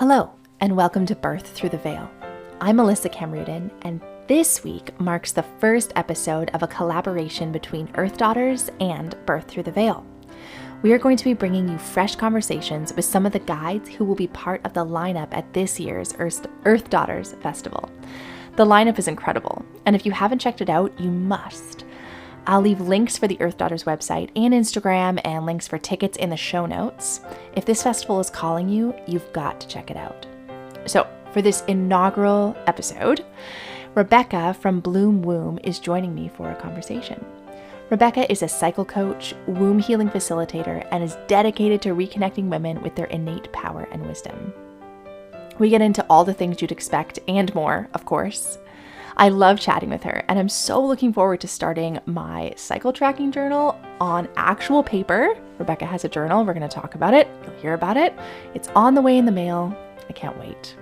Hello, and welcome to Birth Through the Veil. I'm Melissa Camrudin, and this week marks the first episode of a collaboration between Earth Daughters and Birth Through the Veil. We are going to be bringing you fresh conversations with some of the guides who will be part of the lineup at this year's Earth Daughters Festival. The lineup is incredible, and if you haven't checked it out, you must. I'll leave links for the Earth Daughters website and Instagram and links for tickets in the show notes. If this festival is calling you, you've got to check it out. So, for this inaugural episode, Rebecca from Bloom Womb is joining me for a conversation. Rebecca is a cycle coach, womb healing facilitator, and is dedicated to reconnecting women with their innate power and wisdom. We get into all the things you'd expect and more, of course. I love chatting with her, and I'm so looking forward to starting my cycle tracking journal on actual paper. Rebecca has a journal. We're going to talk about it. You'll hear about it. It's on the way in the mail. I can't wait.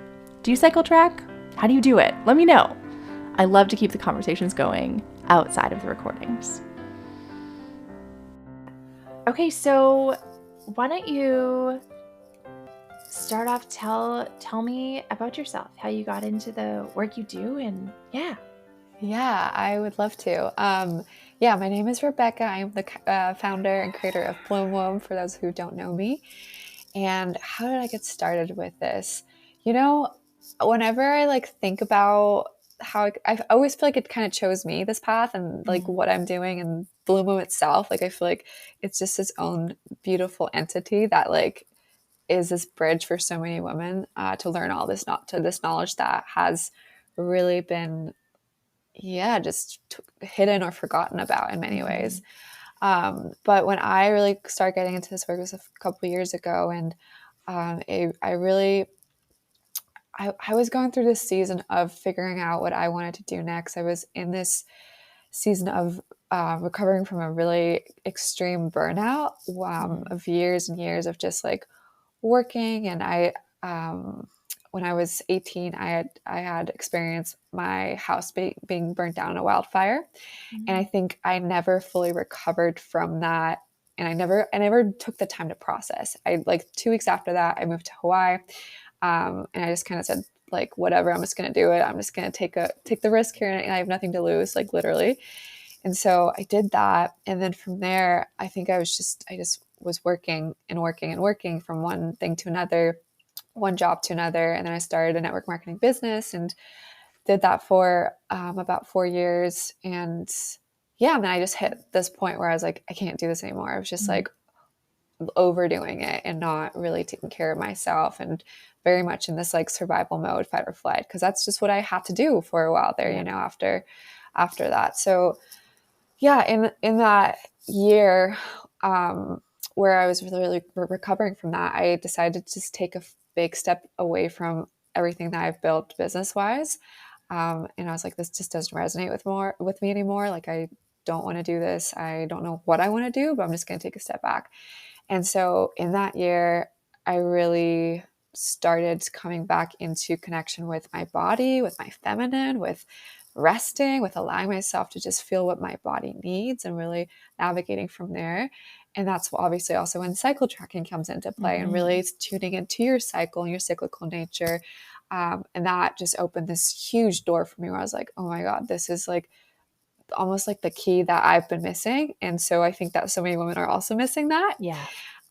Do you cycle track? How do you do it? Let me know. I love to keep the conversations going outside of the recordings. Okay, so why don't you start off, tell me about yourself, how you got into the work you do, and Yeah, I would love to. My name is Rebecca. I am the founder and creator of Bloom Womb, for those who don't know me. And how did I get started with this? Whenever I think about how I always feel like it kind of chose me, this path, and what I'm doing, and Bloom Womb itself, I feel like it's just its own beautiful entity that is this bridge for so many women to learn all this, not to this knowledge that has really been just hidden or forgotten about in many ways. But when I really started getting into this work was a couple of years ago, and I was going through this season of figuring out what I wanted to do next. I was in this season of recovering from a really extreme burnout of years and years of just working. And when I was 18, I had experienced my house being burnt down in a wildfire. And I think I never fully recovered from that. And I never took the time to process. 2 weeks after that, I moved to Hawaii. And I just kind of said, whatever, I'm just going to do it. I'm just going to take the risk here, and I have nothing to lose, literally. And so I did that. And then from there, I think I just was working and working and working from one thing to another, one job to another. And then I started a network marketing business and did that for about 4 years. And then I just hit this point where I was like, I can't do this anymore. I was just overdoing it and not really taking care of myself, and very much in this survival mode, fight or flight, because that's just what I had to do for a while there, after that. So in that year where I was really recovering from that, I decided to just take a big step away from everything that I've built business-wise. And I was like, this just doesn't resonate with me anymore. I don't want to do this. I don't know what I want to do, but I'm just going to take a step back. And so in that year, I really started coming back into connection with my body, with my feminine, with resting, with allowing myself to just feel what my body needs, and really navigating from there. And that's obviously also when cycle tracking comes into play, and really tuning into your cycle and your cyclical nature. And that just opened this huge door for me where I was like, oh my God, this is almost the key that I've been missing. And so I think that so many women are also missing that. Yeah.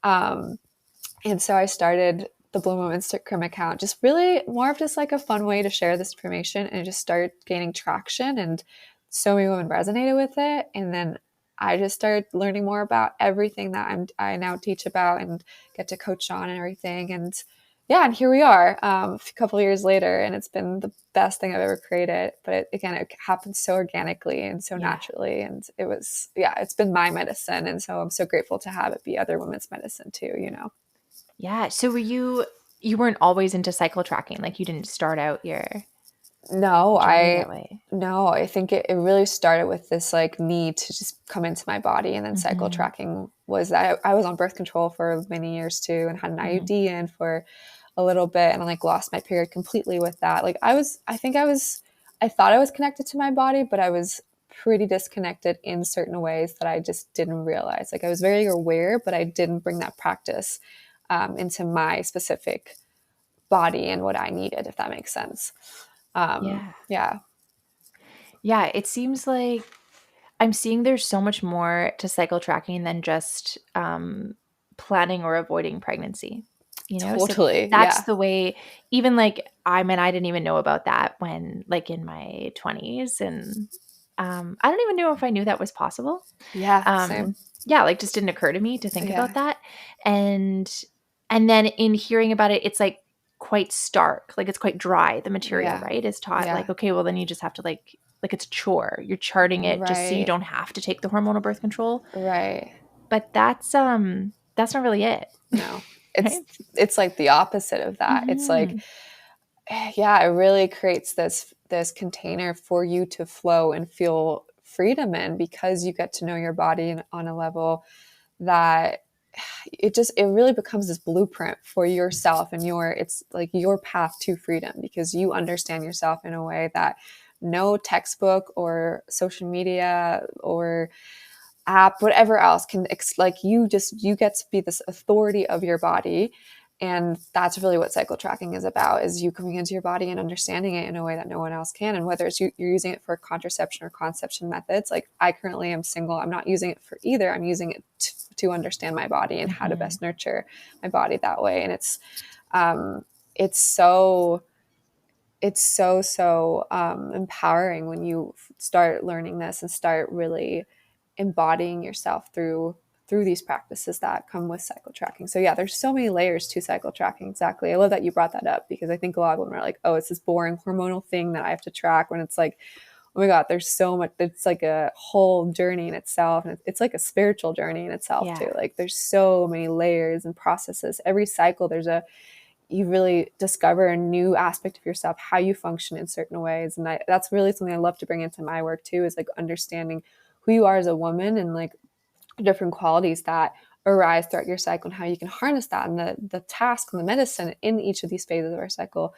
And so I started the Bloom Womb Instagram account, just really more of just a fun way to share this information, and just start gaining traction. And so many women resonated with it. And then I just started learning more about everything that I now teach about and get to coach on and everything. And here we are a couple of years later, and it's been the best thing I've ever created. But it happened so organically and so naturally. And it's been my medicine. And so I'm so grateful to have it be other women's medicine too, Yeah. So you weren't always into cycle tracking? You didn't start out your No, journey that way? No, I think it really started with this need to just come into my body. And then cycle tracking was that I was on birth control for many years too, and had an IUD in for a little bit, and I lost my period completely with that. I thought I was connected to my body, but I was pretty disconnected in certain ways that I just didn't realize. I was very aware, but I didn't bring that practice into my specific body and what I needed, if that makes sense. Yeah. Yeah. Yeah. It seems like I'm seeing there's so much more to cycle tracking than just planning or avoiding pregnancy. So Totally. that's Yeah. the way, even like I didn't even know about that when like in my 20s. And I don't even know if I knew that was possible. Yeah. Um, Same. yeah, like just didn't occur to me to think about Yeah. that. And and then in hearing about it, it's like quite stark, like it's quite dry. The material, Yeah. right, is taught Yeah. like, okay, well then you just have to like it's a chore. You're charting it just so you Right. don't have to take the hormonal birth control. Right. But that's not really it. No. Right? It's like the opposite of that. It's like, Mhm. yeah, it really creates this container for you to flow and feel freedom in, because you get to know your body on a level that it really becomes this blueprint for yourself, and it's like your path to freedom, because you understand yourself in a way that no textbook or social media or app, whatever else can like you get to be this authority of your body. And that's really what cycle tracking is about, is you coming into your body and understanding it in a way that no one else can. And whether it's you're using it for contraception or conception methods, like I currently am single, I'm not using it for either. I'm using it to understand my body and how to Mhm. best nurture my body that way. And um it's so empowering when you start learning this and start really embodying yourself through these practices that come with cycle tracking. So yeah, there's so many layers to cycle tracking. Exactly. I love that you brought that up, because I think a lot of women are like, oh, it's this boring hormonal thing that I have to track, when it's like, oh my God, there's so much. It's like a whole journey in itself. And it's like a spiritual journey in itself Yeah. too. Like there's so many layers and processes. Every cycle, you really discover a new aspect of yourself, how you function in certain ways. And that's really something I love to bring into my work too, is like understanding who you are as a woman, and like different qualities that arise throughout your cycle, and how you can harness that, and the task and the medicine in each of these phases of our cycle.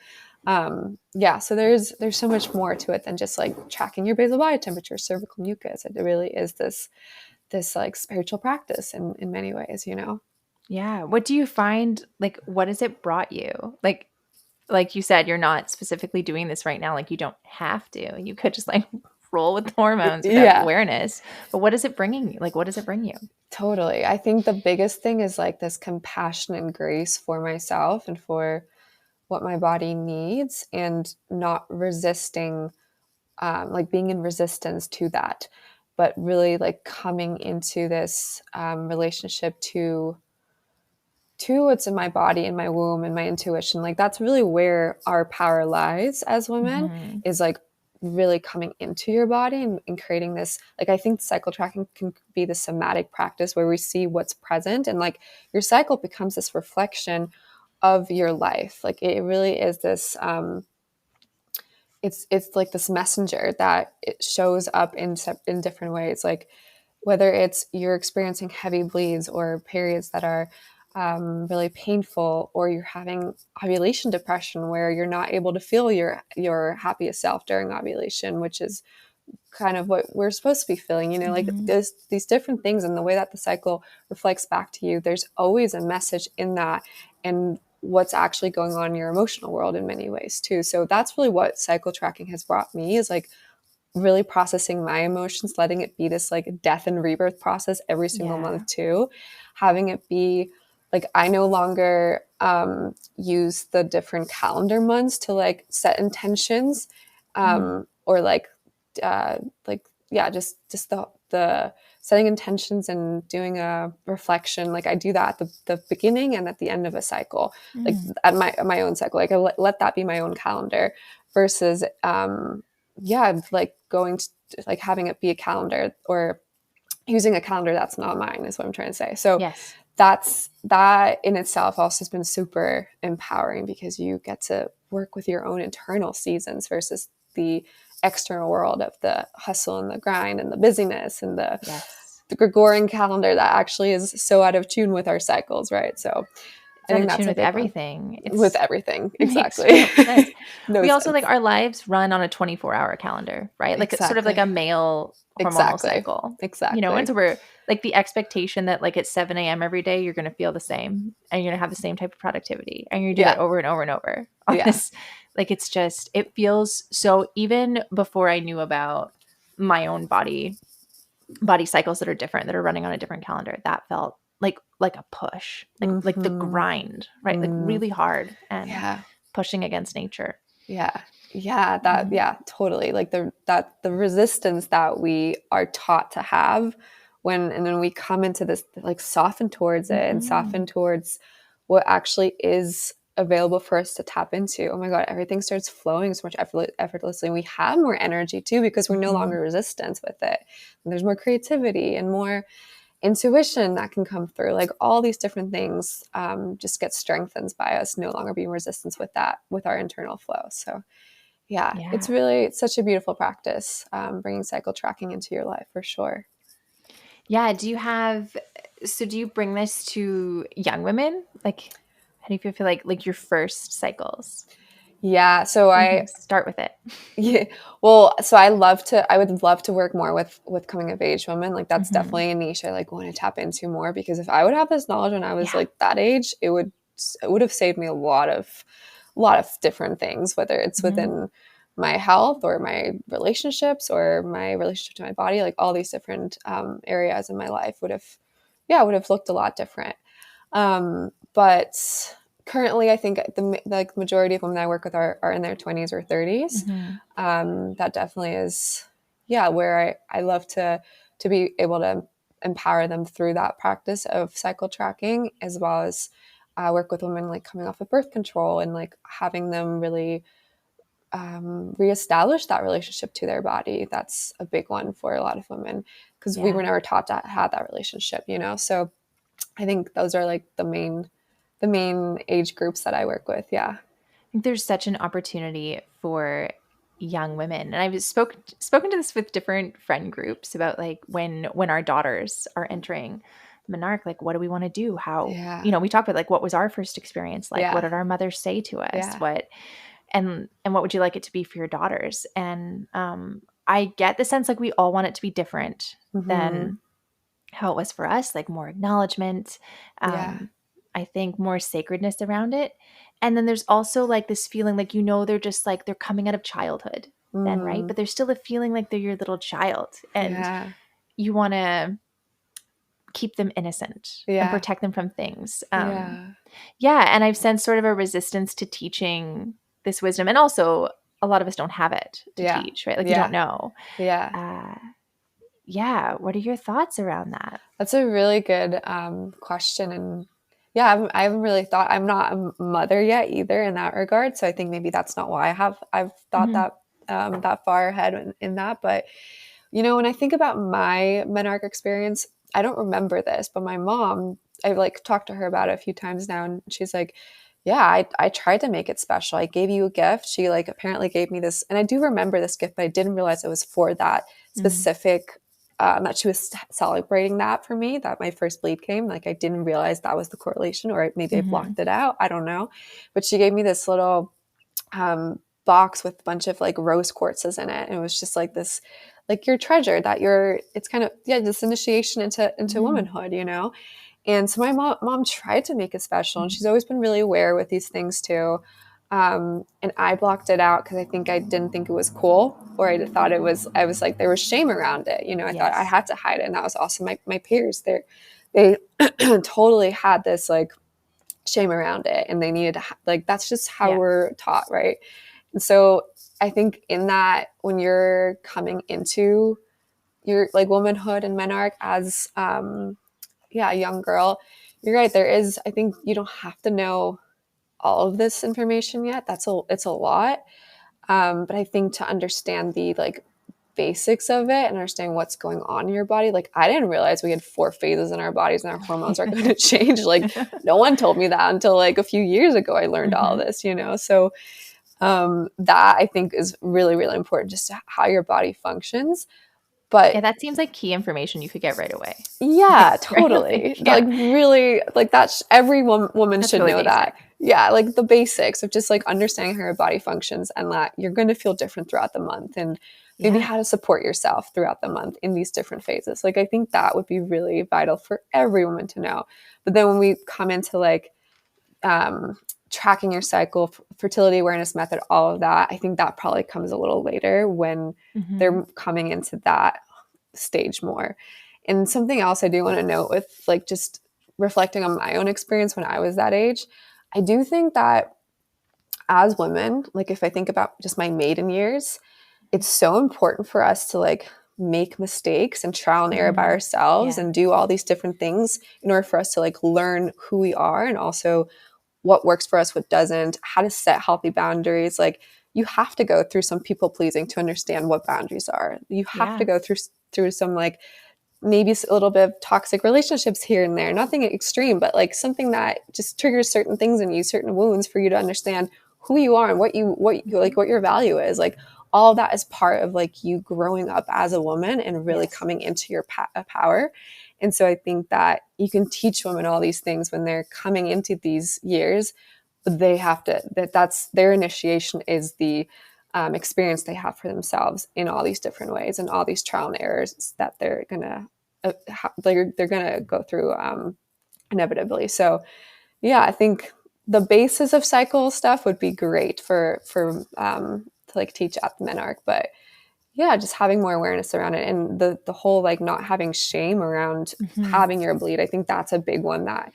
Yeah, so there's so much more to it than just like tracking your basal body temperature, cervical mucus. It really is this like spiritual practice in many ways, you know. Yeah. What do you find, like, what has it brought you? Like you said, you're not specifically doing this right now. Like you don't have to. You could just like roll with the hormones without Yeah, awareness. But what is it bringing you? Like, what does it bring you? totally. I think the biggest thing is like this compassion and grace for myself and for what my body needs, and not resisting, like being in resistance to that, but really like coming into this relationship to what's in my body and my womb and my intuition. Like that's really where our power lies as women, Mhm. is like really coming into your body and creating this. Like I think cycle tracking can be the somatic practice where we see what's present, and like your cycle becomes this reflection of your life. Like it really is this it's like this messenger that it shows up in different ways. Like whether it's you're experiencing heavy bleeds or periods that are really painful, or you're having ovulation depression where you're not able to feel your happiest self during ovulation, which is kind of what we're supposed to be feeling, you know. Like Mhm. there's these different things, and the way that the cycle reflects back to you, there's always a message in that, and what's actually going on in your emotional world in many ways too. So that's really what cycle tracking has brought me, is like really processing my emotions, letting it be this like death and rebirth process every single Yeah. month too. Having it be like I no longer use the different calendar months to like set intentions, Mm. or uh, like yeah, just the setting intentions and doing a reflection. Like I do that at the beginning and at the end of a cycle, like Mm. at my own cycle. Like I let that be my own calendar, versus yeah, like going to like having it be a calendar, or using a calendar that's not mine, is what I'm trying to say. So Yes. that in itself also has been super empowering, because you get to work with your own internal seasons versus the external world of the hustle and the grind and the busyness and the Yes. Gregorian calendar that actually is so out of tune with our cycles, right? So It's out of tune with everything. With everything. Makes Exactly. total sense. No We also sense. Our lives run on a 24-hour calendar, right? Like it's sort of like a Exactly. male hormonal Exactly. cycle. Exactly. And so we're like the expectation that like at 7 a.m. every day, you're going to feel the same and you're going to have the same type of productivity and you do that over and over and over on this. Like it's just, it feels so, even before I knew about my own body cycles that are different, that are running on a different calendar, that felt like a push, like the grind, right? Like really hard and pushing against nature. Totally. Like the resistance that we are taught to have and then we come into this, like soften towards it and soften towards what actually is available for us to tap into. Oh my God, everything starts flowing so much effortlessly. And we have more energy too, because we're no longer resistant with it. And there's more creativity and more intuition that can come through. Like all these different things just get strengthened by us no longer being resistant with our internal flow. So it's such a beautiful practice, bringing cycle tracking into your life for sure. Yeah. Do you bring this to young women? Like, how do you feel like your first cycles? Yeah. So I start with it. Yeah. Well, so I would love to work more with coming of age women. Like that's definitely a niche I like want to tap into more, because if I would have this knowledge when I was like that age, it would have saved me a lot of different things, whether it's within my health or my relationships or my relationship to my body, like all these different areas in my life would have looked a lot different. But currently, I think the majority of women I work with are in their 20s or 30s. That definitely is, where I love to be able to empower them through that practice of cycle tracking, as well as work with women like coming off of birth control and like having them really reestablish that relationship to their body. That's a big one for a lot of women, because we were never taught to have that relationship, So I think those are like the main age groups that I work with. Yeah. I think there's such an opportunity for young women. And I've spoken to this with different friend groups about like when our daughters are entering menarche, like what do we want to do? How, we talk about like what was our first experience like? What did our mothers say to us? And what would you like it to be for your daughters? And I get the sense like we all want it to be different than how it was for us, like more acknowledgement. I think more sacredness around it. And then there's also like this feeling like, they're just like, they're coming out of childhood then, right? But there's still a feeling like they're your little child and you want to keep them innocent and protect them from things. And I've sensed sort of a resistance to teaching this wisdom. And also a lot of us don't have it to teach, right? Like you don't know. What are your thoughts around that? That's a really good question. And I haven't really thought, I'm not a mother yet either in that regard. So I think maybe that's not why I've thought that that far ahead in that. But, when I think about my menarche experience, I don't remember this, but my mom, I've like talked to her about it a few times now. And she's like, I tried to make it special. I gave you a gift. She like apparently gave me this. And I do remember this gift, but I didn't realize it was for that specific that she was celebrating that for me, that my first bleed came. Like I didn't realize that was the correlation, or maybe I blocked it out. I don't know. But she gave me this little box with a bunch of like rose quartzes in it. And it was just like this, like your treasure that it's kind of, this initiation into womanhood, And so my mom tried to make it special, and she's always been really aware with these things too. And I blocked it out because I think I didn't think it was cool, or I thought I was like, there was shame around it. I thought I had to hide it. And that was also my peers. They totally had this like shame around it, and they needed to like, that's just how we're taught. Right. And so I think in that, when you're coming into your like womanhood and menarche as, a young girl, you're right. I think you don't have to know all of this information yet. It's a lot. But I think to understand the like basics of it and understand what's going on in your body. Like I didn't realize we had 4 phases in our bodies and our hormones are going to change. Like no one told me that until like a few years ago. I learned all this, So that I think is really, really important, just to how your body functions. But Yeah, that seems like key information you could get right away. yeah, Like, right totally. away. Yeah. Like really, like that's every woman That's should really know that. basic. Yeah, like the basics of just like understanding how your body functions and that you're going to feel different throughout the month and maybe Yeah. how to support yourself throughout the month in these different phases. Like I think that would be really vital for every woman to know. But then when we come into like um, tracking your cycle, fertility awareness method, all of that, I think that probably comes a little later when Mm-hmm. they're coming into that stage more. And something else I do want to note with like just reflecting on my own experience when I was that age, I do think that as women, like if I think about just my maiden years, it's so important for us to like make mistakes and trial and error by Mm-hmm. ourselves Yeah. and do all these different things in order for us to like learn who we are and also what works for us, what doesn't, how to set healthy boundaries. Like you have to go through some people pleasing to understand what boundaries are. You have to Yeah. go through some like maybe a little bit of toxic relationships here and there, nothing extreme, but like something that just triggers certain things in you, certain wounds for you to understand who you are and what you like, what your value is. Like all of that is part of like you growing up as a woman and really Yes. coming into your power. And so I think that you can teach women all these things when they're coming into these years, but they have to, that's their initiation is the experience they have for themselves in all these different ways and all these trial and errors that they're gonna they're gonna go through inevitably. So yeah, I think the basis of cycle stuff would be great for to like teach at the menarche, but yeah, just having more awareness around it and the whole like not having shame around Mm-hmm. having your bleed. I think that's a big one that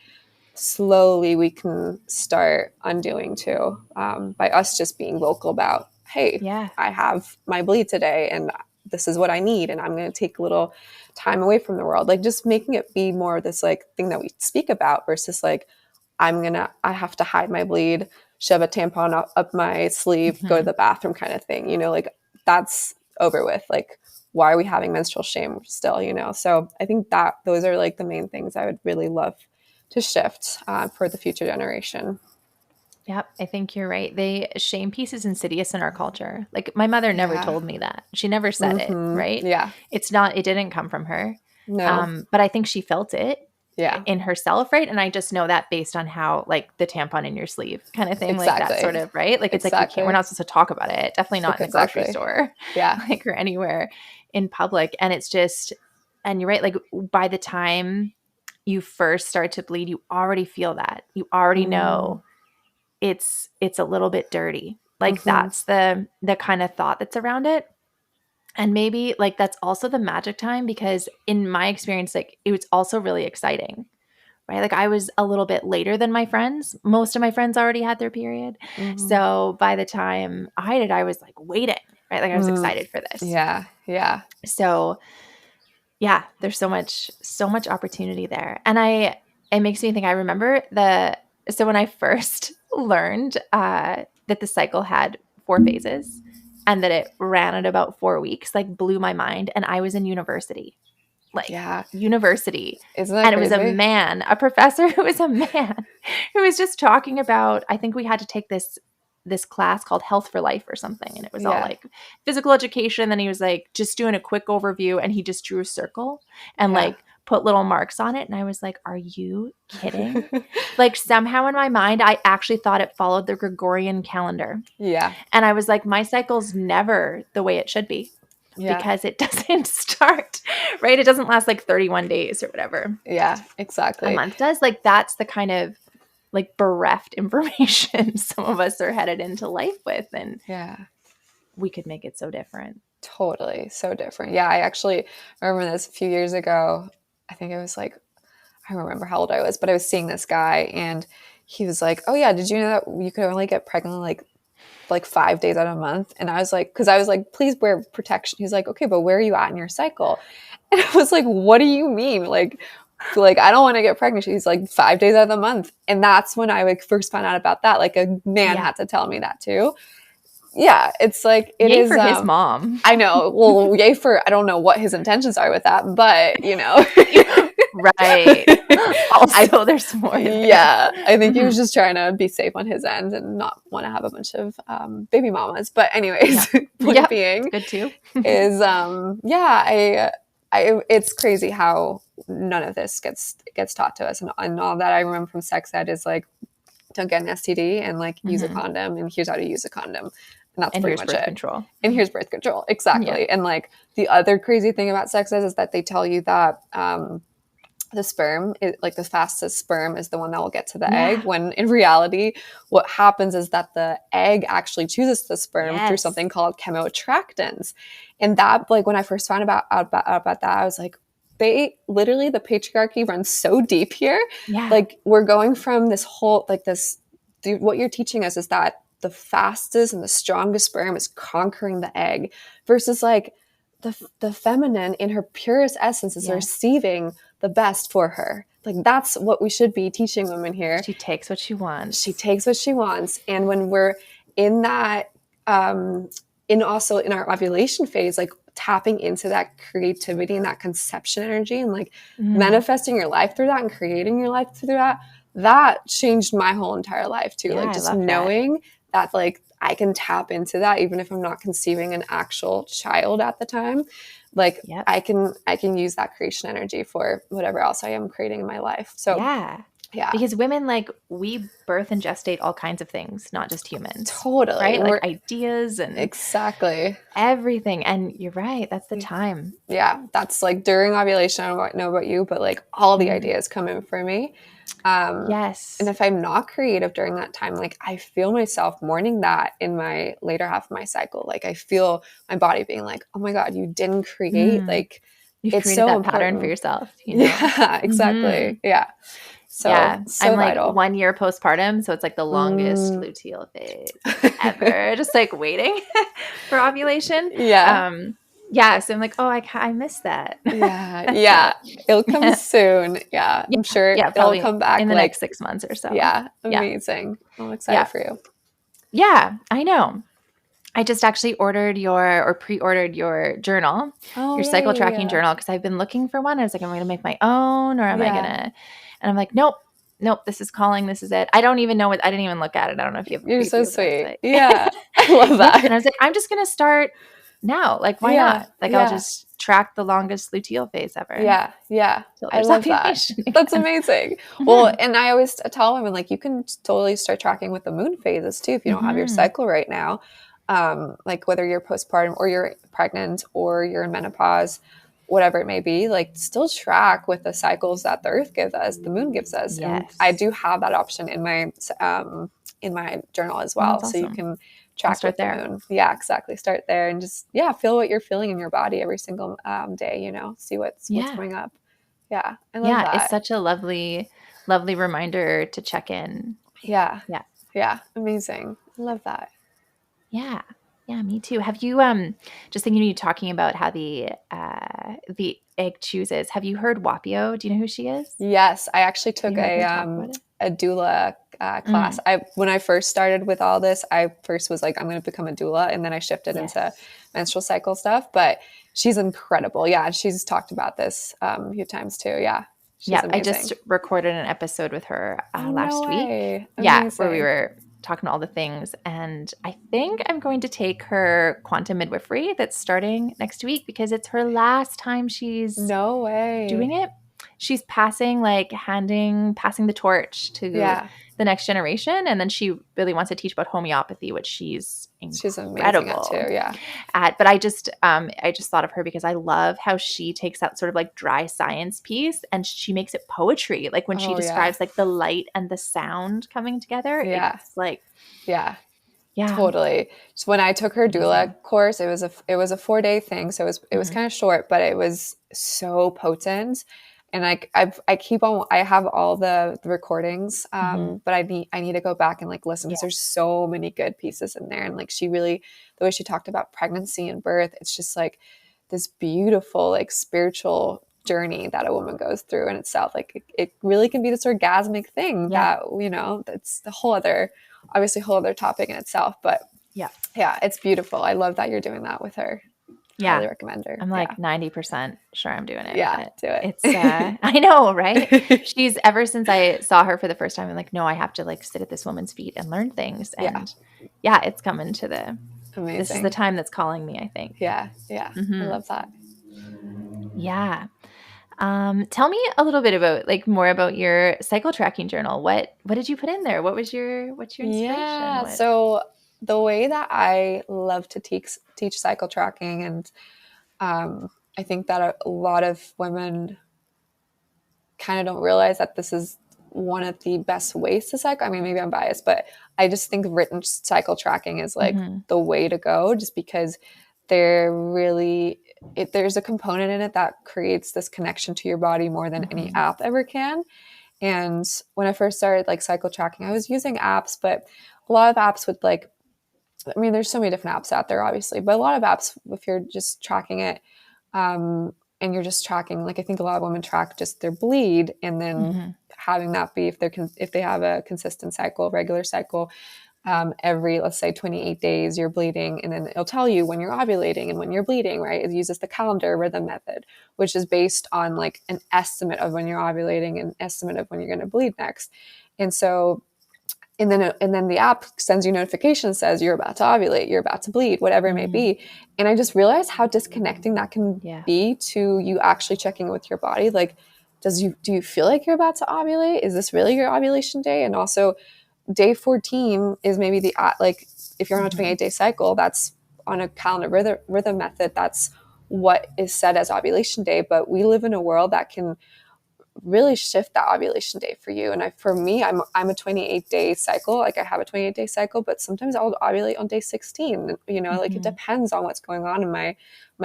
slowly we can start undoing too, by us just being vocal about, hey, Yeah. I have my bleed today and this is what I need and I'm going to take a little time away from the world. Like just making it be more this like thing that we speak about versus like I have to hide my bleed, shove a tampon up my sleeve, go to Mm-hmm. the bathroom kind of thing, like that's over with. Like why are we having menstrual shame still, so I think that those are like the main things I would really love to shift for the future generation. Yep, I think you're right. The shame piece is insidious in our culture. Like my mother never Yeah. told me that. She never said it, Mm-hmm. right? Yeah. It didn't come from her. No. But I think she felt it Yeah. in herself, right? And I just know that based on how like the tampon in your sleeve kind of thing, like that sort Exactly. of, right? Like it's like we're Exactly. not supposed to talk about it. Definitely not in the grocery Exactly. store, Yeah. like or anywhere in public. And it's just, and you're right, like by the time you first start to bleed, you already feel that. You already Mm. know it's a little bit dirty. Like Mm-hmm. that's the kind of thought that's around it. And maybe like that's also the magic time because in my experience, like it was also really exciting, right? Like I was a little bit later than my friends. Most of my friends already had their period. Mm-hmm. So by the time I did, I was like waiting, right? Like I was Mm. excited for this. Yeah. Yeah. So yeah, there's so much opportunity there. And it makes me think I remember so when I first learned that the cycle had 4 phases and that it ran at about 4 weeks, like blew my mind. And I was in university, like Yeah. university. Isn't that And it was crazy? a professor who was a man who was just talking about, I think we had to take this class called Health for Life or something. And it was all Yeah. like physical education. Then he was like just doing a quick overview and he just drew a circle and Yeah. like put little marks on it. And I was like, are you kidding? Like somehow in my mind, I actually thought it followed the Gregorian calendar. Yeah. And I was like, my cycle's never the way it should be Yeah. because it doesn't start, right? It doesn't last like 31 days or whatever Yeah. a Exactly. month does. Like that's the kind of like bereft information some of us are headed into life with. And Yeah. we could make it so different. Totally. So different. Yeah. I actually remember this a few years ago. I think it was like, I don't remember how old I was, but I was seeing this guy and he was like, oh yeah, did you know that you could only get pregnant like 5 days out of a month? And I was like, because I was like, please wear protection. He's like, okay, but where are you at in your cycle? And I was like, what do you mean? Like I don't want to get pregnant. He's like 5 days out of the month. And that's when I like first found out about that. Like a man Yeah. had to tell me that too. Yeah. It's like, it Yay is, for his mom. I know. Well, yay for, I don't know what his intentions are with that, but Right. Also, there's more there. Yeah, I think he was just trying to be safe on his end and not want to have a bunch of baby mamas. But anyways, point being, good too. is it's crazy how none of this gets taught to us, and all that I remember from sex ed is like, don't get an STD and like use a condom, and here's how to use a condom. And that's pretty much it. Control. And here's birth control. Exactly. Yeah. And like the other crazy thing about sex ed is that they tell you that the sperm, like the fastest sperm is the one that will get to the egg, when in reality, what happens is that the egg actually chooses the sperm through something called chemoattractants. And that, like, when I first found out about that, I was like, the patriarchy runs so deep here. Yeah. Like, we're going from this whole, like what you're teaching us is that the fastest and the strongest sperm is conquering the egg, versus like the feminine in her purest essence is receiving the best for her. Like, that's what we should be teaching women here. She takes what she wants. And when we're in that, also in our ovulation phase, like tapping into that creativity and that conception energy and like manifesting your life through that and creating your life through that changed my whole entire life too. Like, just knowing that like I can tap into that even if I'm not conceiving an actual child at the time. Like, I can use that creation energy for whatever else I am creating in my life. So yeah, because women, like, we birth and gestate all kinds of things, not just humans. Totally. Right? Like ideas and everything. And you're right. That's the time. Yeah. That's like during ovulation. I don't know about you, but like all the ideas come in for me. Yes. And if I'm not creative during that time, like I feel myself mourning that in my later half of my cycle. Like I feel my body being like, oh my God, you didn't create. Like, you created so that important pattern for yourself. You know? Yeah, exactly. Yeah. So, so I'm vital. Like 1 year postpartum. So it's like the longest luteal phase ever. Just like waiting for ovulation. Yeah. Yeah. So I'm like, oh, I missed that. Yeah. Yeah. It'll come soon. Yeah. I'm sure it'll come back in the next 6 months or so. Yeah. Amazing. I'm excited for you. Yeah, I know. I just actually pre-ordered your journal, your cycle tracking journal, because I've been looking for one. I was like, am I going to make my own, or am I going to? And I'm like, nope, this is calling. This is it. I don't even know I didn't even look at it. I don't know if you have. You're so sweet. Yeah, I love that. And I was like, I'm just going to start now. Like, why not? Like, I'll just track the longest luteal phase ever. Yeah, yeah. I love that. That's amazing. Well, and I always tell women, like, you can totally start tracking with the moon phases too if you don't have your cycle right now. Like whether you're postpartum or you're pregnant or you're in menopause, whatever it may be, like still track with the cycles that the earth gives us, the moon gives us. Yes. And I do have that option in my journal as well. So you can track with the moon. Yeah, exactly. Start there and just, feel what you're feeling in your body every single day, see what's coming up. Yeah. I love that. It's such a lovely, lovely reminder to check in. Yeah. Yeah. Yeah. Amazing. I love that. Yeah. Yeah, me too. Have you just thinking of you talking about how the egg chooses? Have you heard Wapio? Do you know who she is? Yes, I actually took a doula class. When I first started with all this, I first was like, I'm going to become a doula, and then I shifted into menstrual cycle stuff. But she's incredible. Yeah, she's talked about this a few times too. Yeah. I just recorded an episode with her last week. Yeah, where we were talking all the things, and I think I'm going to take her quantum midwifery that's starting next week because it's her last time she's doing it. She's passing the torch to the next generation, and then she really wants to teach about homeopathy, which she's incredible at. But I just thought of her because I love how she takes that sort of like dry science piece and she makes it poetry. Like when she describes like the light and the sound coming together, it's like totally. So when I took her doula course, it was a 4-day thing, so it was kind of short, but it was so potent. And I have all the recordings, but I need to go back and like listen because there's so many good pieces in there. And like the way she talked about pregnancy and birth, it's just like this beautiful, like spiritual journey that a woman goes through in itself. Like it really can be this orgasmic thing that, that's the whole other topic in itself. But yeah, it's beautiful. I love that you're doing that with her. highly recommend her. I'm like 90% sure I'm doing it. Yeah, But do it. it's, I know, right? She's ever since I saw her for the first time, I'm like, no, I have to like sit at this woman's feet and learn things. And it's coming to Amazing. This is the time that's calling me, I think. Yeah. I love that. Yeah. Tell me a little bit about more about your cycle tracking journal. What did you put in there? What's your inspiration? Yeah. So the way that I love to teach cycle tracking, and I think that a lot of women kind of don't realize that this is one of the best ways to cycle. I mean, maybe I'm biased, but I just think written cycle tracking is like the way to go, just because there's a component in it that creates this connection to your body more than any app ever can. And when I first started like cycle tracking, I was using apps, but a lot of apps would there's so many different apps out there, obviously, but a lot of apps, if you're just tracking it, and you're just tracking, like I think a lot of women track just their bleed, and then having that be if they have a consistent cycle, regular cycle, every, let's say 28 days you're bleeding, and then it'll tell you when you're ovulating and when you're bleeding, right? It uses the calendar rhythm method, which is based on like an estimate of when you're ovulating and estimate of when you're going to bleed next. And so and then the app sends you notifications, says you're about to ovulate, you're about to bleed, whatever it may be. And I just realized how disconnecting that can be to you actually checking with your body. Like, do you feel like you're about to ovulate? Is this really your ovulation day? And also, day 14 is maybe if you're on a 28-day cycle, that's on a calendar rhythm method, that's what is set as ovulation day. But we live in a world that can really shift that ovulation day for you. And for me, I'm a 28-day cycle. Like I have a 28-day cycle, but sometimes I'll ovulate on day 16. Like it depends on what's going on in my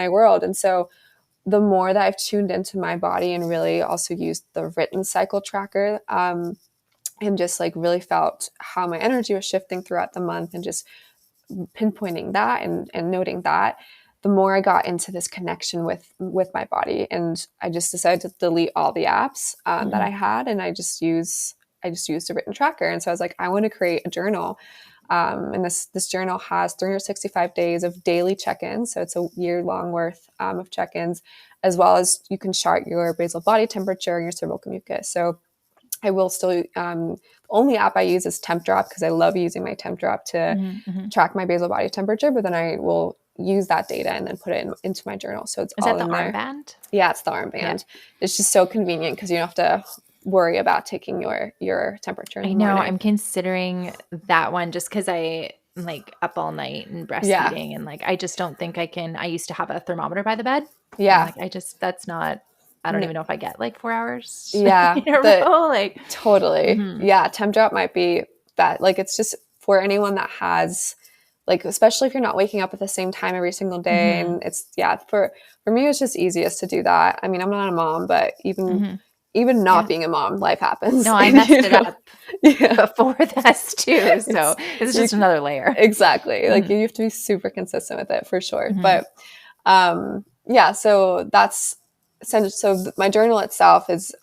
world. And so the more that I've tuned into my body and really also used the written cycle tracker, and just like really felt how my energy was shifting throughout the month, and just pinpointing that and noting that, the more I got into this connection with my body. And I just decided to delete all the apps that I had, and I just used a written tracker. And so I was like, I want to create a journal. And this journal has 365 days of daily check-ins. So it's a year-long worth of check-ins, as well as you can chart your basal body temperature and your cervical mucus. So I will still, the only app I use is Temp Drop, because I love using my Temp Drop to track my basal body temperature, but then I will use that data and then put it into my journal. So it's all in there. Is that the armband? Yeah, it's the armband. Yeah. It's just so convenient because you don't have to worry about taking your temperature in the morning. I'm considering that one just because I like up all night and breastfeeding, and like I just don't think I can. I used to have a thermometer by the bed. Yeah. That's not, I don't even know if I get like 4 hours. Yeah. in a row. Like totally. Yeah. Temp Drop might be that. Like it's just for anyone that has, like, especially if you're not waking up at the same time every single day. And it's, for me, it's just easiest to do that. I mean, I'm not a mom, but even not being a mom, life happens. No, I messed it up before this too. So it's just another layer. Exactly. Like you have to be super consistent with it for sure. But so that's, so my journal itself is,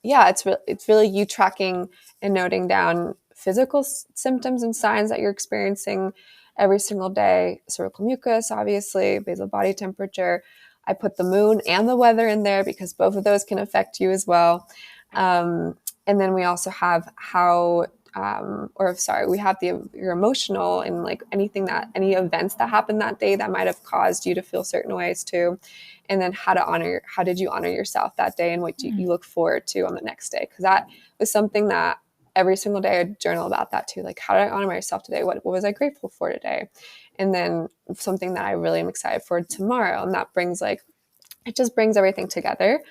it's really you tracking and noting down physical symptoms and signs that you're experiencing every single day. Cervical mucus, obviously, basal body temperature. I put the moon and the weather in there because both of those can affect you as well. And then we also have we have your emotional and like any events that happened that day that might have caused you to feel certain ways too. And then how did you honor yourself that day, and what do you look forward to on the next day? Because that was something that every single day I journal about that too. Like, how did I honor myself today? What was I grateful for today? And then something that I really am excited for tomorrow. And that brings it just brings everything together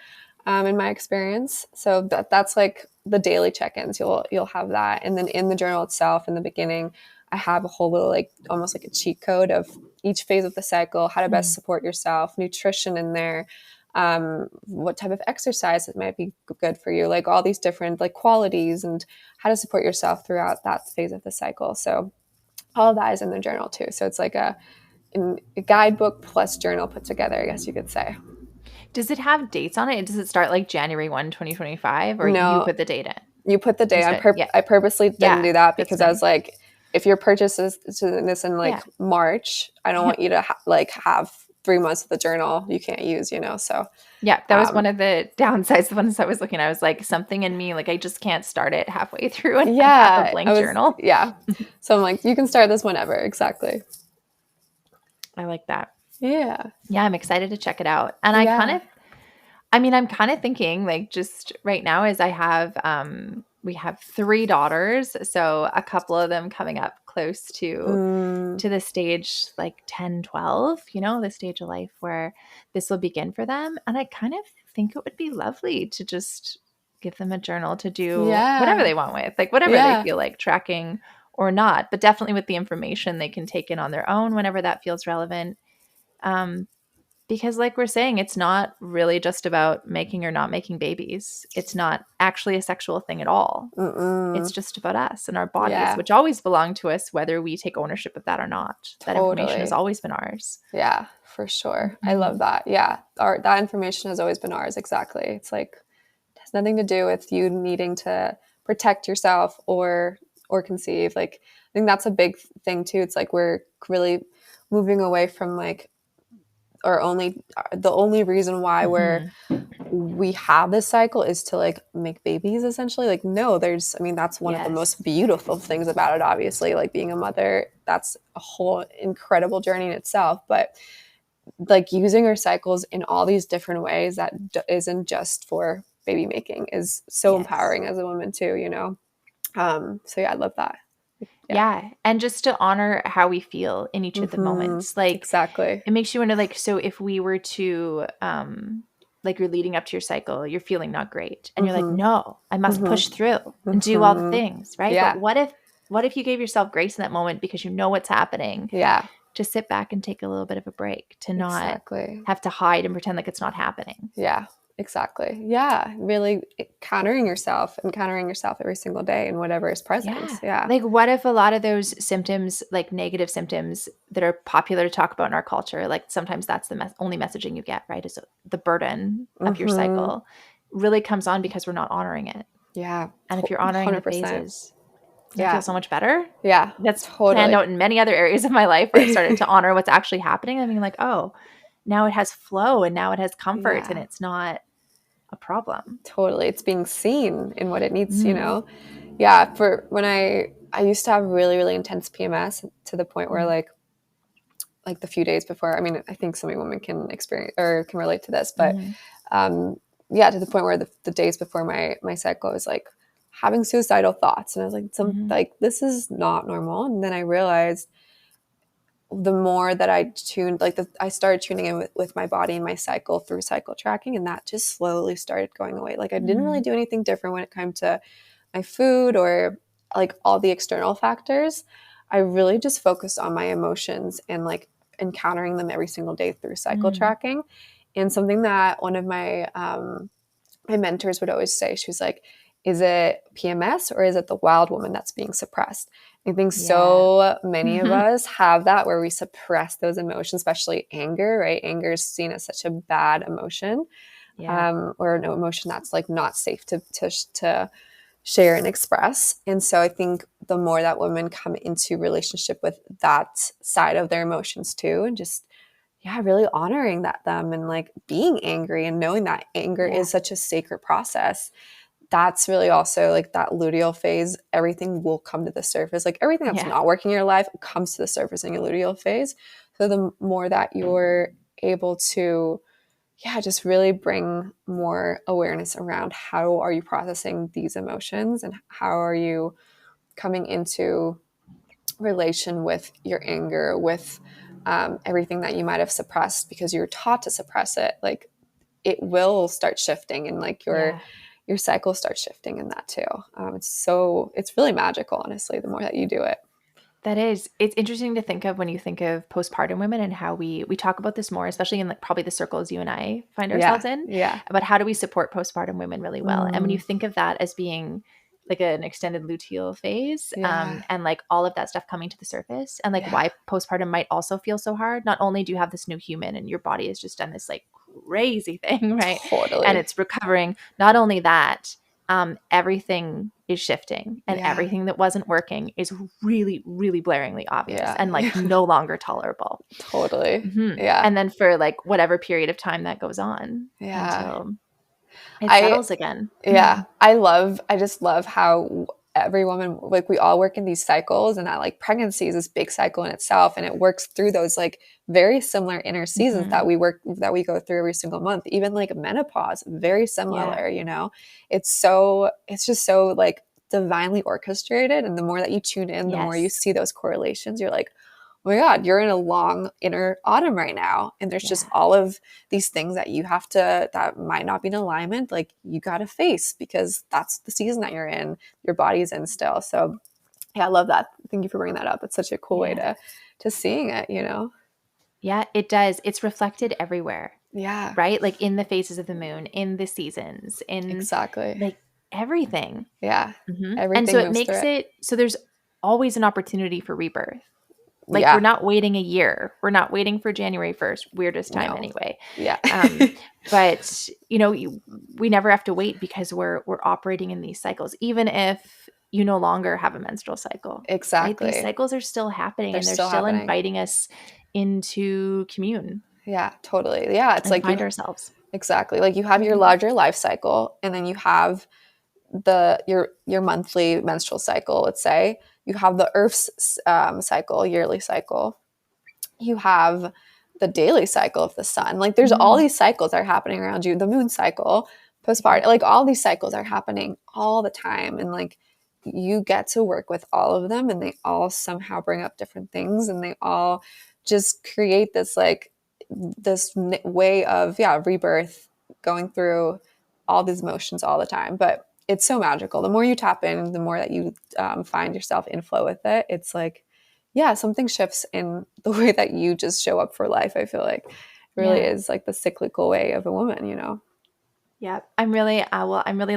in my experience. So that's like the daily check-ins. You'll have that. And then in the journal itself, in the beginning, I have a whole little, like almost like a cheat code of each phase of the cycle, how to best support yourself, nutrition in there, what type of exercise it might be good for you, like all these different like qualities, and how to support yourself throughout that phase of the cycle. So all of that is in the journal too. So it's like a guidebook plus journal put together, I guess you could say. Does it have dates on it? Does it start like January 1, 2025, or no, you put the date in? You put the date. I purposely didn't do that because I was like, if your purchase is to this in March, I don't want you to have 3 months of the journal you can't use, so Yeah, that was one of the downsides. The ones I was looking at, I was like, something in me, like I just can't start it halfway through and have a blank journal. So I'm like, you can start this whenever. Exactly. I like that. Yeah. Yeah, I'm excited to check it out. And I'm kind of thinking like just right now is we have 3 daughters, so a couple of them coming up close to the stage like 10, 12, the stage of life where this will begin for them. And I kind of think it would be lovely to just give them a journal to do whatever they want with, like whatever they feel like tracking or not, but definitely with the information they can take in on their own whenever that feels relevant. Because like we're saying, it's not really just about making or not making babies. It's not actually a sexual thing at all. It's just about us and our bodies, which always belong to us, whether we take ownership of that or not. That information has always been ours. Yeah, for sure. I love that. Yeah. That information has always been ours. Exactly. It's like, it has nothing to do with you needing to protect yourself or conceive. Like, I think that's a big thing too. It's like, we're really moving away from like, the only reason why we have this cycle is to like make babies, essentially. Like, no, that's one of the most beautiful things about it, obviously, like being a mother. That's a whole incredible journey in itself. But like using our cycles in all these different ways that isn't just for baby making is so empowering as a woman too, so I love that. Yeah. And just to honor how we feel in each of the moments. Like, exactly. It makes you wonder, like, so if we were to, like you're leading up to your cycle, you're feeling not great. And you're like, no, I must push through and do all the things, right? Yeah. But what if you gave yourself grace in that moment because you know what's happening? Yeah. To sit back and take a little bit of a break, to not have to hide and pretend like it's not happening. Yeah. Exactly. Yeah. Really countering yourself every single day and whatever is present. Yeah. Like, what if a lot of those symptoms, like negative symptoms that are popular to talk about in our culture, like sometimes that's the only messaging you get, right? Is the burden of your cycle really comes on because we're not honoring it. Yeah. And if you're honoring 100%. The phases, I feel so much better. Yeah. That's planned out in many other areas of my life where I've started to honor what's actually happening. I mean, like, oh, now it has flow and now it has comfort and it's not a problem. Totally. It's being seen in what it needs, Yeah. For when I used to have really, really intense PMS to the point where like the few days before, I mean, I think so many women can experience or can relate to this, but to the point where the days before my cycle was like having suicidal thoughts. And I was like, like, this is not normal. And then I realized the more that I tuned, I started tuning in with my body and my cycle through cycle tracking, and that just slowly started going away. Like, I didn't really do anything different when it came to my food or like all the external factors. I really just focused on my emotions and like encountering them every single day through cycle tracking. And something that one of my my mentors would always say, she was like, is it PMS or is it the wild woman that's being suppressed? I think so many of us have that, where we suppress those emotions, especially anger, right? Anger is seen as such a bad emotion, or an emotion that's like not safe to share and express. And so I think the more that women come into relationship with that side of their emotions too, and just really honoring them and like being angry and knowing that anger is such a sacred process. That's really also like that luteal phase. Everything will come to the surface. Like everything that's not working in your life comes to the surface in your luteal phase. So the more that you're able to, just really bring more awareness around how are you processing these emotions and how are you coming into relation with your anger, with everything that you might have suppressed because you're taught to suppress it. Like, it will start shifting, and like your cycle starts shifting in that too. It's really magical, honestly, the more that you do it. That is. It's interesting to think of when you think of postpartum women and how we talk about this more, especially in like probably the circles you and I find ourselves in, about how do we support postpartum women really well. And when you think of that as being like an extended luteal phase, and like all of that stuff coming to the surface, and like why postpartum might also feel so hard. Not only do you have this new human and your body has just done this like crazy thing, right? Totally. And it's recovering. Not only that, everything is shifting, and everything that wasn't working is really, really blaringly obvious and like no longer tolerable. Totally. Mm-hmm. Yeah. And then for like whatever period of time that goes on until it settles again. Yeah. I just love how every woman, like we all work in these cycles, and that like pregnancy is this big cycle in itself, and it works through those like very similar inner seasons that we go through every single month. Even like menopause, very similar, you know. It's just so like divinely orchestrated, and the more that you tune in, the more you see those correlations. You're like, oh my God, you're in a long inner autumn right now. And there's just all of these things that you have to, that might not be in alignment, like you got to face, because that's the season that you're in, your body's in still. So yeah, I love that. Thank you for bringing that up. It's such a cool way to seeing it, you know? Yeah, it does. It's reflected everywhere. Yeah. Right? Like in the phases of the moon, in the seasons, in like everything. Yeah. Mm-hmm. Everything and so it moves makes through it so there's always an opportunity for rebirth. Like Yeah. we're not waiting a year. We're not waiting for January 1st, weirdest time anyway. Yeah. But you know, we never have to wait, because we're operating in these cycles, even if you no longer have a menstrual cycle. Exactly. Right? These cycles are still happening, and they're still happening. Inviting us into commune. Yeah, totally. Yeah, it's and like find ourselves. Exactly. Like you have your larger life cycle, and then you have your monthly menstrual cycle. Let's say you have the Earth's cycle, yearly cycle. You have the daily cycle of the sun. Like there's all these cycles that are happening around you. The moon cycle, postpartum, like all these cycles are happening all the time, and like you get to work with all of them, and they all somehow bring up different things, and they all just create this like this way of rebirth, going through all these emotions all the time. But it's so magical. The more you tap in, the more that you find yourself in flow with it. It's like, something shifts in the way that you just show up for life. I feel like it really is like the cyclical way of a woman, you know? Yeah, I'm really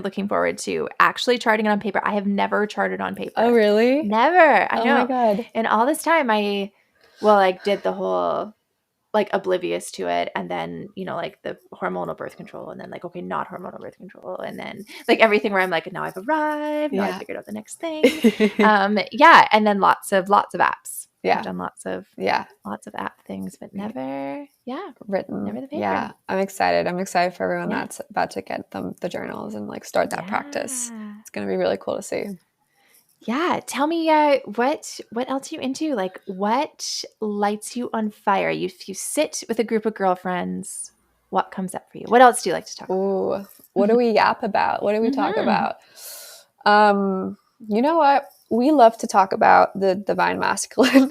looking forward to actually charting it on paper. I have never charted on paper. Oh, really? Never. I know. Oh my God. And all this time I did the whole like oblivious to it, and then, you know, like the hormonal birth control, and then like, okay, not hormonal birth control, and then like everything where I'm like, now I've arrived, now I figured out the next thing. And then lots of apps. I've done lots of app things, but never written. Never the paper. Yeah, I'm excited for everyone that's about to get the journals and like start that practice. It's gonna be really cool to see. Yeah. Tell me, what else are you into? Like, what lights you on fire? If you sit with a group of girlfriends, what comes up for you? What else do you like to talk about? Ooh, what do we yap about? What do we talk about? You know what? We love to talk about the divine masculine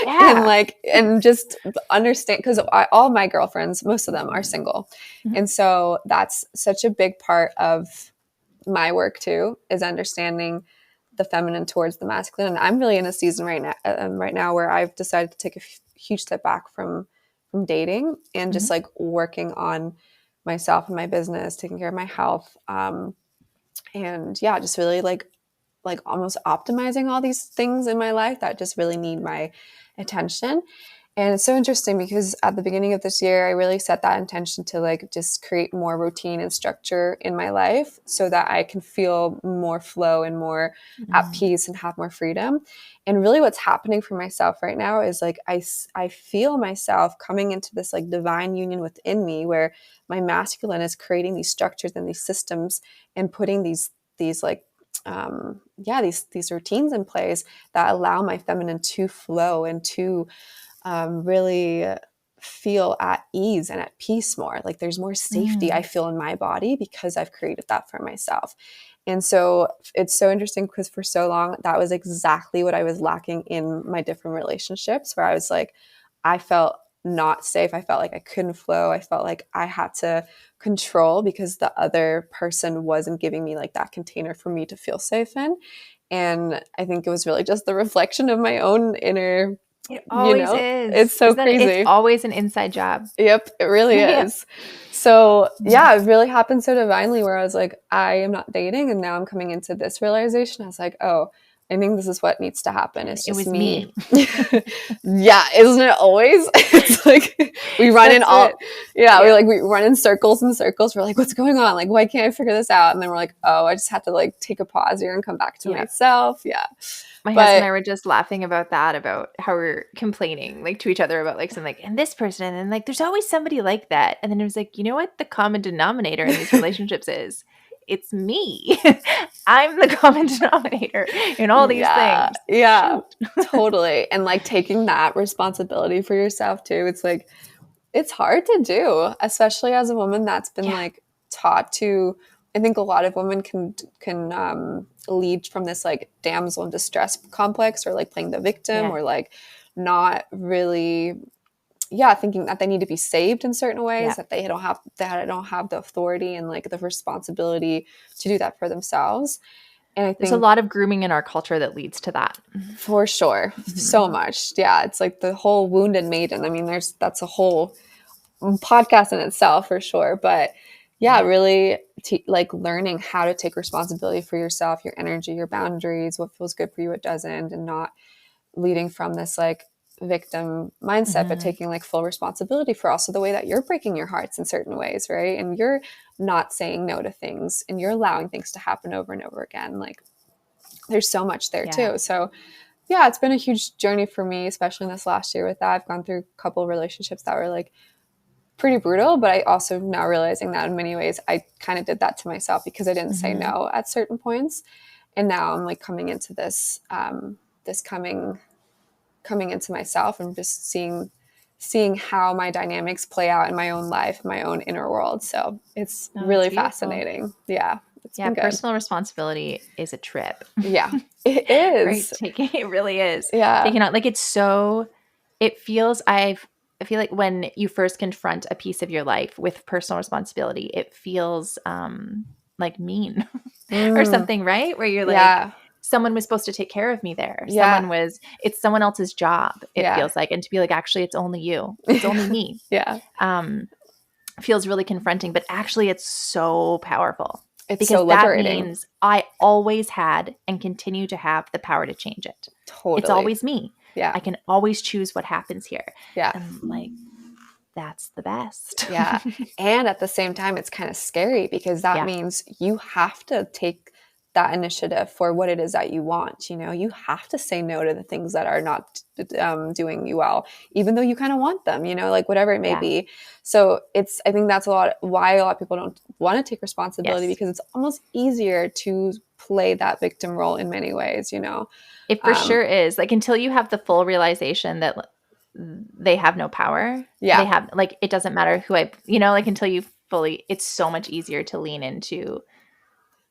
and just understand, because all my girlfriends, most of them are single. And so that's such a big part of my work too, is understanding the feminine towards the masculine. And I'm really in a season right now where I've decided to take a huge step back from dating and just like working on myself and my business, taking care of my health. And just really like almost optimizing all these things in my life that just really need my attention. And it's so interesting because at the beginning of this year, I really set that intention to like just create more routine and structure in my life so that I can feel more flow and more at peace and have more freedom. And really what's happening for myself right now is like I feel myself coming into this like divine union within me, where my masculine is creating these structures and these systems and putting these like these routines in place that allow my feminine to flow and to really feel at ease and at peace more. Like there's more safety I feel in my body because I've created that for myself. And so it's so interesting because for so long, that was exactly what I was lacking in my different relationships, where I was like, I felt not safe. I felt like I couldn't flow. I felt like I had to control because the other person wasn't giving me like that container for me to feel safe in. And I think it was really just the reflection of my own inner. It always is. It's so crazy. It's always an inside job. Yep, it really is. So it really happened so divinely, where I was like, I am not dating, and now I'm coming into this realization. I was like, oh, I think this is what needs to happen. It's It just was me. Yeah, isn't it always? It's like we run in all it. we run in circles and circles. We're like, what's going on? Like, why can't I figure this out? And then we're like, oh, I just have to like take a pause here and come back to myself. Yeah. My husband and I were just laughing about that, about how we're complaining like to each other about like something like, and this person, and then like there's always somebody like that. And then it was like, you know what the common denominator in these relationships is? It's me. I'm the common denominator in all these things. Yeah. Totally. And like taking that responsibility for yourself too. It's like, it's hard to do, especially as a woman that's been like taught to. I think a lot of women can lead from this like damsel in distress complex, or like playing the victim, or like not really, thinking that they need to be saved in certain ways, that they don't have the authority and like the responsibility to do that for themselves. And I think there's a lot of grooming in our culture that leads to that. For sure. So much. Yeah. It's like the whole wounded maiden. I mean, that's a whole podcast in itself for sure. But really like learning how to take responsibility for yourself, your energy, your boundaries, what feels good for you, what doesn't, and not leading from this like victim mindset, but taking like full responsibility for also the way that you're breaking your hearts in certain ways, right? And you're not saying no to things, and you're allowing things to happen over and over again. Like there's so much there too. So it's been a huge journey for me, especially in this last year with that. I've gone through a couple of relationships that were like pretty brutal, but I also now realizing that in many ways I kind of did that to myself because I didn't say no at certain points. And now I'm like coming into this coming into myself and just seeing how my dynamics play out in my own life, my own inner world. So it's really fascinating. Yeah. Personal responsibility is a trip. Yeah, it is. Right? It really is. Yeah. Taking out, like, I feel like when you first confront a piece of your life with personal responsibility, it feels like mean or something, right? Where you're like, someone was supposed to take care of me there. It's someone else's job, it feels like. And to be like, actually, it's only you. It's only me. Feels really confronting, but actually it's so powerful. It's so liberating. That means I always had and continue to have the power to change it. Totally. It's always me. Yeah. I can always choose what happens here. Yeah. And like, that's the best. Yeah. And at the same time, it's kind of scary because that means you have to take that initiative for what it is that you want. You know, you have to say no to the things that are not doing you well, even though you kind of want them, you know, like whatever it may be. So I think that's why a lot of people don't want to take responsibility, because it's almost easier to play that victim role in many ways, you know. It for sure is. Like, until you have the full realization that they have no power. They have, like, it doesn't matter who like, until you fully, it's so much easier to lean into,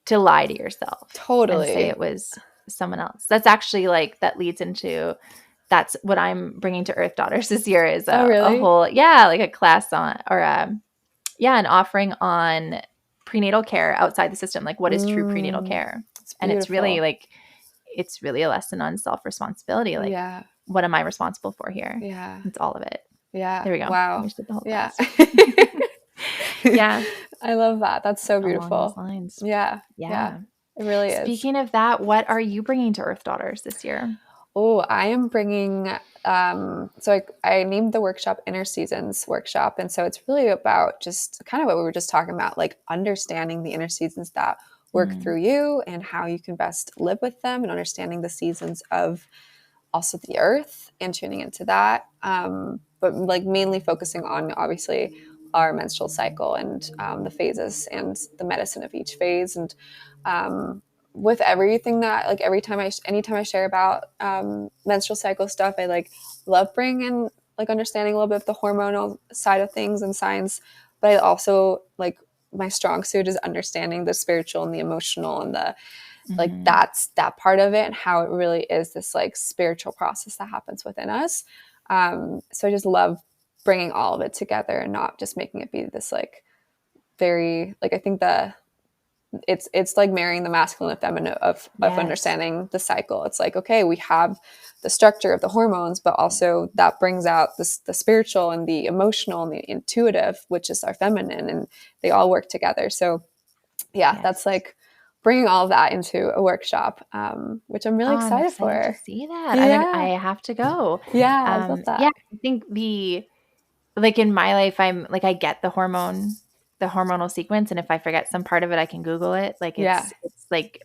to lie to yourself. Totally. And say it was someone else. That's actually like, that leads into, that's what I'm bringing to Earth Daughters this year is a whole, like a class on, or an offering on prenatal care outside the system. Like, what is true prenatal care? And it's really like, it's really a lesson on self-responsibility. Like, what am I responsible for here? Yeah. It's all of it. Yeah. There we go. Wow. Yeah. Yeah. I love that. That's so beautiful. Along those lines. Yeah. It really is. Speaking of that, what are you bringing to Earth Daughters this year? Oh, I am bringing, so I named the workshop Inner Seasons Workshop. And so it's really about just kind of what we were just talking about, like understanding the inner seasons that work through you and how you can best live with them, and understanding the seasons of also the earth and tuning into that. But like mainly focusing on obviously our menstrual cycle and the phases and the medicine of each phase. And with everything that, like, anytime I share about menstrual cycle stuff, I like love bringing in like understanding a little bit of the hormonal side of things and science. But I also like, my strong suit is understanding the spiritual and the emotional and the like, that's that part of it, and how it really is this like spiritual process that happens within us. So I just love bringing all of it together and not just making it be this like very, like, I think it's like marrying the masculine and feminine of understanding the cycle. It's like, okay, we have the structure of the hormones, but also that brings out the spiritual and the emotional and the intuitive, which is our feminine, and they all work together. So that's like bringing all of that into a workshop, which I'm really I'm excited excited to for. see that. Yeah. I have to go. Yeah, I love Yeah, that. I think like in my life, I'm like, I get the hormonal sequence. And if I forget some part of it, I can Google it. Like Yeah. it's like,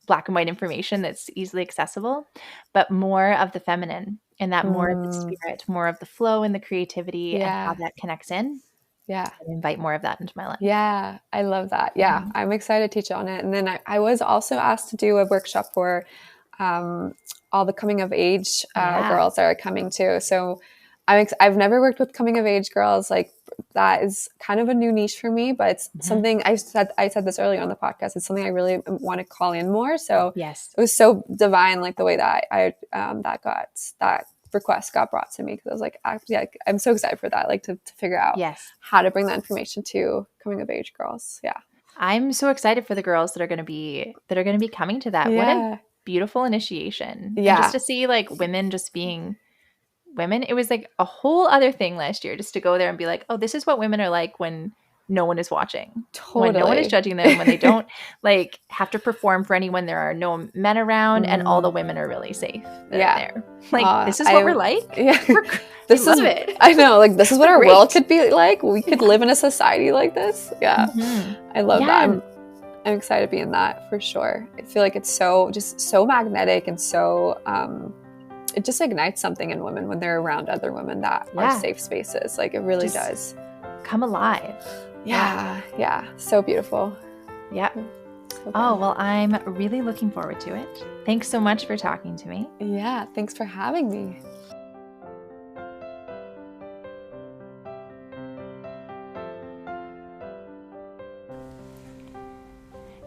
black and white information that's easily accessible, but more of the feminine and that more of the Mm, spirit, more of the flow and the creativity and how yeah. that connects in. Yeah. I invite more of that into my life. Yeah, I love that. Yeah, Mhm. I'm excited to teach on it. And then I was also asked to do a workshop for um, all the coming of age Yeah. girls that are coming too. So I've never worked with coming of age girls. Like that is kind of a new niche for me, but it's Mhm. something I said this earlier on the podcast. It's something I really want to call in more. So Yes. it was so divine, like the way that that request got brought to me, because I was like, yeah, I'm so excited for that. Like to figure out Yes. how to bring that information to coming of age girls. Yeah. I'm so excited for the girls that are going to be coming to that. What a Yeah. beautiful initiation. And just Yeah. to see like women just being women, it was like a whole other thing last year just to go there and be like, "Oh, this is what women are like when no one is watching. When no one is Totally. judging them, when they don't like have to perform for anyone, there are no men around and all the Mm, women are really safe that are yeah. there." Like, this is what we're like. Yeah. I This love is, it. I know, like, this is what We're our world great. could be like. We could Yeah. live in a society like this. Yeah. Mhm. I love that. Yeah, I'm excited to be in that for sure. I feel like it's so magnetic and so, it just ignites something in women when they're around other women that are yeah. safe spaces. Like, it really Just does. come alive. Yeah. Yeah. So beautiful. Yeah. So Oh, good. well, I'm really looking forward to it. Thanks so much for talking to me. Yeah. Thanks for having me.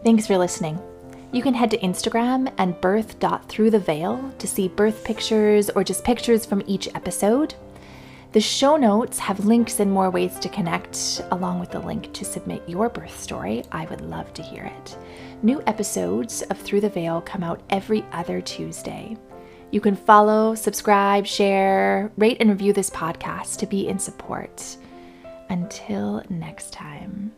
Thanks for listening. You can head to Instagram and birth.throughtheveil to see birth pictures or just pictures from each episode. The show notes have links and more ways to connect, along with the link to submit your birth story. I would love to hear it. New episodes of Through the Veil come out every other Tuesday. You can follow, subscribe, share, rate, and review this podcast to be in support. Until next time.